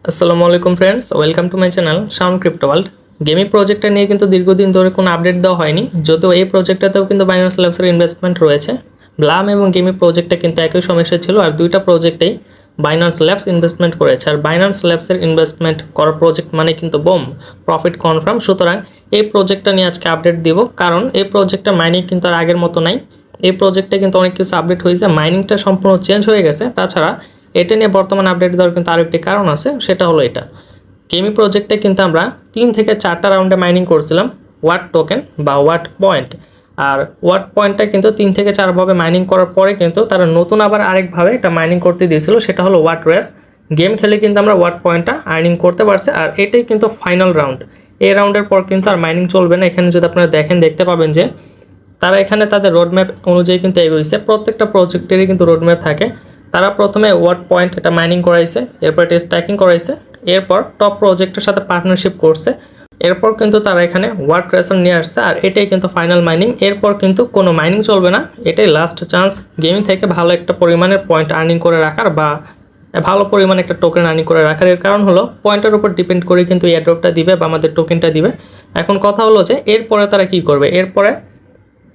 আসসালামু আলাইকুম friends, welcome to my channel sound crypto world. Gaming প্রজেক্টটা নিয়ে কিন্তু দীর্ঘদিন ধরে কোনো আপডেট দেওয়া হয়নি, যদিও এই প্রজেক্টটাতেও কিন্তু বাইন্যান্স ল্যাবসের ইনভেস্টমেন্ট রয়েছে। ব্লাম এবং গেমিং প্রজেক্টটা কিন্তু একই সমস্যা ছিল, আর দুইটা প্রজেক্টেই বাইন্যান্স ল্যাবস ইনভেস্টমেন্ট করেছে। আর বাইন্যান্স ল্যাবসের ইনভেস্টমেন্ট করা প্রজেক্ট মানে কিন্তু বোম, প্রফিট কনফার্ম। সুতরাং এই প্রজেক্টটা নিয়ে আজকে আপডেট দিব, কারণ এই প্রজেক্টটা মাইনিং কিন্তু আর আগের মতো নাই। এই প্রজেক্টে কিন্তু অনেক কিছু আপডেট হয়েছে, মাইনিংটা সম্পূর্ণ চেঞ্জ হয়ে গেছে। তাছাড়া এটা নিয়ে বর্তমান আপডেট দেওয়ার কিন্তু আরও একটি কারণ আছে, সেটা হলো এটা। গেমি প্রজেক্টে কিন্তু আমরা 3 থেকে 4টা রাউন্ডে মাইনিং করছিলাম ওয়াট টোকেন বা ওয়াট পয়েন্ট। আর ওয়াট পয়েন্টটা কিন্তু 3 থেকে 4 ভাবে মাইনিং করার পরে কিন্তু তারা নতুন আবার আরেকভাবে এটা মাইনিং করতে দিয়েছিল, সেটা হলো ওয়াট রেস। গেম খেলে কিন্তু আমরা ওয়াট পয়েন্টটা আর্নিং করতে পারছি, আর এটাই কিন্তু ফাইনাল রাউন্ড। এই রাউন্ডের পর কিন্তু আর মাইনিং চলবে না। এখানে যদি আপনারা দেখতে পাবেন যে তারা এখানে তাদের রোডম্যাপ অনুযায়ী কিন্তু এগোইছে। প্রত্যেকটা প্রজেক্টেরই কিন্তু রোডম্যাপ থাকে। তারা প্রথমে ওয়াট পয়েন্ট এটা মাইনিং করাইছে, এরপর এটা স্ট্যাকিং করাইছে, এরপর টপ প্রজেক্টের সাথে পার্টনারশিপ করছে, এরপর কিন্তু তারা এখানে ওয়াট ট্রেসার নিয়ে আসছে, আর এটাই কিন্তু ফাইনাল মাইনিং। এরপর কিন্তু কোনো মাইনিং চলবে না, এটাই লাস্ট চান্স গেমিং থেকে ভালো একটা পরিমাণের পয়েন্ট আর্নিং করে রাখার বা ভালো পরিমাণে একটা টোকেন আর্নিং করে রাখার। এর কারণ হলো পয়েন্টের উপর ডিপেন্ড করে কিন্তু এয়ারড্রপটা দিবে বা আমাদের টোকেনটা দিবে। এখন কথা হলো যে এরপরে তারা কি করবে। এরপরে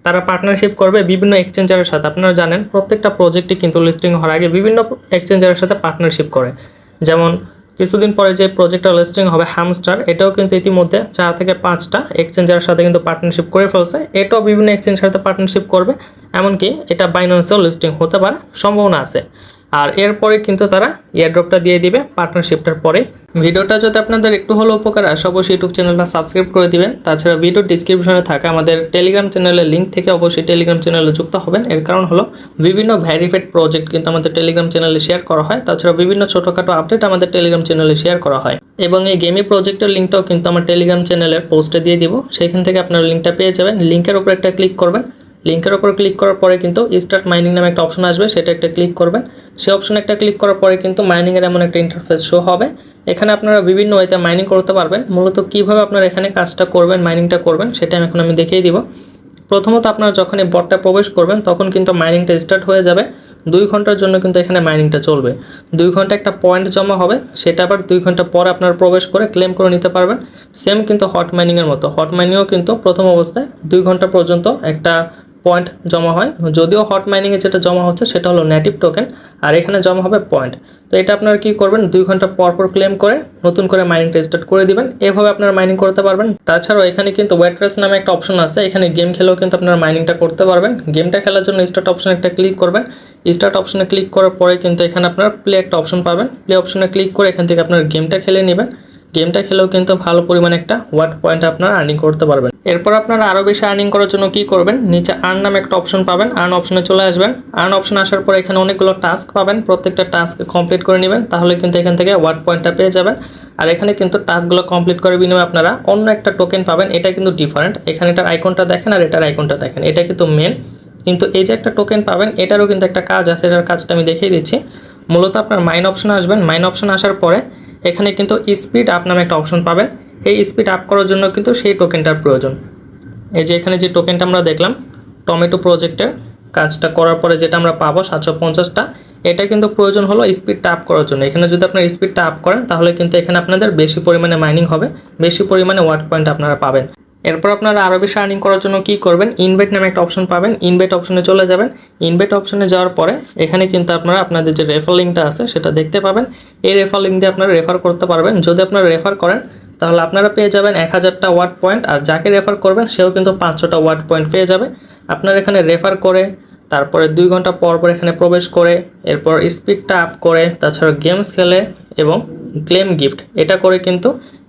তারা পার্টনারশিপ করবে বিভিন্ন এক্সচেঞ্জারের সাথে। আপনারা জানেন প্রত্যেকটা প্রজেক্টে কিন্তু লিস্টিং হওয়ার আগে বিভিন্ন এক্সচেঞ্জারের সাথে পার্টনারশিপ করে। যেমন কিছুদিন পরে যে প্রজেক্টটা লিস্টিং হবে হামস্টার, এটাও কিন্তু ইতিমধ্যে 4 থেকে 5টা এক্সচেঞ্জারের সাথে কিন্তু পার্টনারশিপ করে ফেলছে। এটাও বিভিন্ন এক্সচেঞ্জের সাথে পার্টনারশিপ করবে, এমনকি এটা বাইন্যান্সেও লিস্টিং হতে পারে, সম্ভাবনা আছে। আর এরপরে কিন্তু তারা এয়ারড্রপটা দিয়ে দিবে পার্টনারশিপটার পরে। ভিডিওটা যদি আপনাদের একটু হলেও উপকার আসে, অবশ্যই ইউটিউব চ্যানেলটা সাবস্ক্রাইব করে দিবেন। তাছাড়া ভিডিও ডিসক্রিপশনে থাকা আমাদের টেলিগ্রাম চ্যানেলের লিঙ্ক থেকে অবশ্যই টেলিগ্রাম চ্যানেলে যুক্ত হবেন। এর কারণ হলো বিভিন্ন ভেরিফাইড প্রজেক্ট কিন্তু আমাদের টেলিগ্রাম চ্যানেলে শেয়ার করা হয়। তাছাড়া বিভিন্ন ছোটোখাটো আপডেট আমাদের টেলিগ্রাম চ্যানেলে শেয়ার করা হয়। এবং এই গেমি প্রজেক্টের লিঙ্কটাও কিন্তু আমার টেলিগ্রাম চ্যানেলের পোস্টে দিয়ে দিব, সেখান থেকে আপনারা লিঙ্কটা পেয়ে যাবেন। লিঙ্কের উপর একটা ক্লিক করবেন, লিঙ্কের উপর ক্লিক করার পরে কিন্তু স্টার্ট মাইনিং নামে একটা অপশন আসবে, সেটা একটা ক্লিক করবেন। সেই অপশনে একটা ক্লিক করার পরে কিন্তু মাইনিংয়ের এমন একটা ইন্টারফেস শো হবে। এখানে আপনারা বিভিন্ন ওয়েতে মাইনিং করতে পারবেন। মূলত কীভাবে আপনারা এখানে কাজটা করবেন, মাইনিংটা করবেন, সেটা এখন আমি দেখিয়ে দিব। প্রথমত আপনারা যখন এই বটটা প্রবেশ করবেন তখন কিন্তু মাইনিংটা স্টার্ট হয়ে যাবে। 2 ঘন্টার জন্য কিন্তু এখানে মাইনিংটা চলবে। 2 ঘন্টা একটা পয়েন্ট জমা হবে, সেটা আবার 2 ঘন্টা পর আপনারা প্রবেশ করে ক্লেম করে নিতে পারবেন। সেম কিন্তু হট মাইনিংয়ের মতো, হট মাইনিংও কিন্তু প্রথম অবস্থায় 2 ঘন্টা পর্যন্ত একটা পয়েন্ট জমা হয়। যদিও হট মাইনিংয়ে যেটা জমা হচ্ছে সেটা হলো নেটিভ টোকেন, আর এখানে জমা হবে পয়েন্ট। তো এটা আপনারা কি করবেন, 2 ঘন্টা পর পর ক্লেম করে নতুন করে মাইনিংটা স্টার্ট করে দিবেন। এভাবে আপনারা মাইনিং করতে পারবেন। তাছাড়াও এখানে কিন্তু ওয়েটরেস নামে একটা অপশন আছে, এখানে গেম খেলেও কিন্তু আপনারা মাইনিংটা করতে পারবেন। গেমটা খেলার জন্য স্টার্ট অপশনে একটা ক্লিক করবেন। স্টার্ট অপশনে ক্লিক করার পরে কিন্তু এখানে আপনারা প্লে একটা অপশন পাবেন। প্লে অপশনে ক্লিক করে এখান থেকে আপনারা গেমটা খেলে নেবেন। গেমটা খেলেও কিন্তু ভালো পরিমাণে একটা ওয়াট পয়েন্ট আপনারা আর্নিং করতে পারবেন। এরপর আপনারা আরও বেশি আর্নিং করার জন্য কি করবেন, নিচে আর্ন নামে একটা অপশন পাবেন, আর্ন অপশনে চলে আসবেন। আর্ন অপশনে আসার পর এখানে অনেকগুলো টাস্ক পাবেন, প্রত্যেকটা টাস্ক কমপ্লিট করে নেবেন, তাহলে কিন্তু এখান থেকে ওয়াট পয়েন্টটা পেয়ে যাবেন। আর এখানে কিন্তু টাস্কগুলো কমপ্লিট করে বিনিময়ে আপনারা অন্য একটা টোকেন পাবেন। এটা কিন্তু ডিফারেন্ট, এখানে এটার আইকনটা দেখেন আর এটার আইকনটা দেখেন, এটা কিন্তু মেন। কিন্তু এই যে একটা টোকেন পাবেন, এটারও কিন্তু একটা কাজ আছে, এটার কাজটা আমি দেখিয়ে দিচ্ছি। মূলত আপনার মাইন অপশনে আসবেন। মাইন অপশনে আসার পরে এখানে কিন্তু স্পিড আপ নামে একটা অপশন পাবেন। এই স্পিড আপ করার জন্য কিন্তু সেই টোকেনটার প্রয়োজন। এই যে এখানে যে টোকেনটা আমরা দেখলাম টমেটো প্রজেক্টের, কাজটা করার পরে যেটা আমরা পাবো 750টা, এটা কিন্তু প্রয়োজন হলো স্পিডটা আপ করার জন্য। এখানে যদি আপনার স্পিডটা আপ করেন তাহলে কিন্তু এখানে আপনাদের বেশি পরিমাণে মাইনিং হবে, বেশি পরিমাণে ওয়াট পয়েন্ট আপনারা পাবেন। এরপর আপনারা আরও বেশি আর্নিং করার জন্য কি করবেন, ইনভাইট নামে একটা অপশন পাবেন। ইনভাইট অপশনে চলে যাবেন। ইনভাইট অপশনে যাওয়ার পরে এখানে কিন্তু আপনারা আপনাদের যে রেফার লিঙ্কটা আছে সেটা দেখতে পাবেন। এই রেফার লিঙ্ক দিয়ে আপনারা রেফার করতে পারবেন। যদি আপনারা রেফার করেন তাহলে আপনারা পেয়ে যাবেন 1000টা ওয়াট পয়েন্ট, আর যাকে রেফার করবেন সেও কিন্তু 500টা ওয়াট পয়েন্ট পেয়ে যাবে। আপনারা এখানে রেফার করে তারপরে 2 ঘন্টা পর পর এখানে প্রবেশ করে এরপর স্পিডটা আপ করে তাছাড়া গেমস খেলে এবং ক্লেম গিফট এটা করে কিন্তু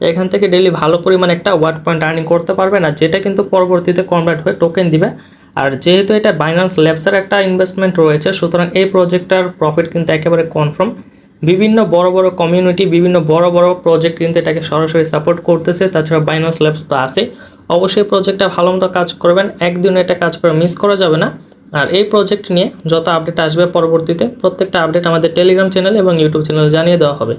এখান থেকে ডেইলি ভালো পরিমাণ একটা ওয়াট পয়েন্ট আর্নিং করতে পারবেন, আর যেটা কিন্তু পরবর্তীতে কনভার্ট হয়ে টোকেন দিবে। আর যেহেতু এটা বাইন্যান্স ল্যাবসের একটা ইনভেস্টমেন্ট রয়েছে, সুতরাং এই প্রজেক্টটার প্রফিট কিন্তু একেবারে কনফার্ম। বিভিন্ন বড় বড় কমিউনিটি, বিভিন্ন বড় বড় প্রজেক্ট কিন্তু এটাকে সরাসরি সাপোর্ট করতেছে। তাছাড়া বাইন্যান্স ল্যাবস তো আছে, অবশ্যই প্রজেক্টটা ভালো মতো কাজ করবেন, একদিনে এটা কাজ করে মিস করা যাবে না। আর এই প্রজেক্ট নিয়ে যত আপডেট আসবে পরবর্তীতে প্রত্যেকটা আপডেট আমাদের টেলিগ্রাম চ্যানেল এবং ইউটিউব চ্যানেলে জানিয়ে দেওয়া হবে।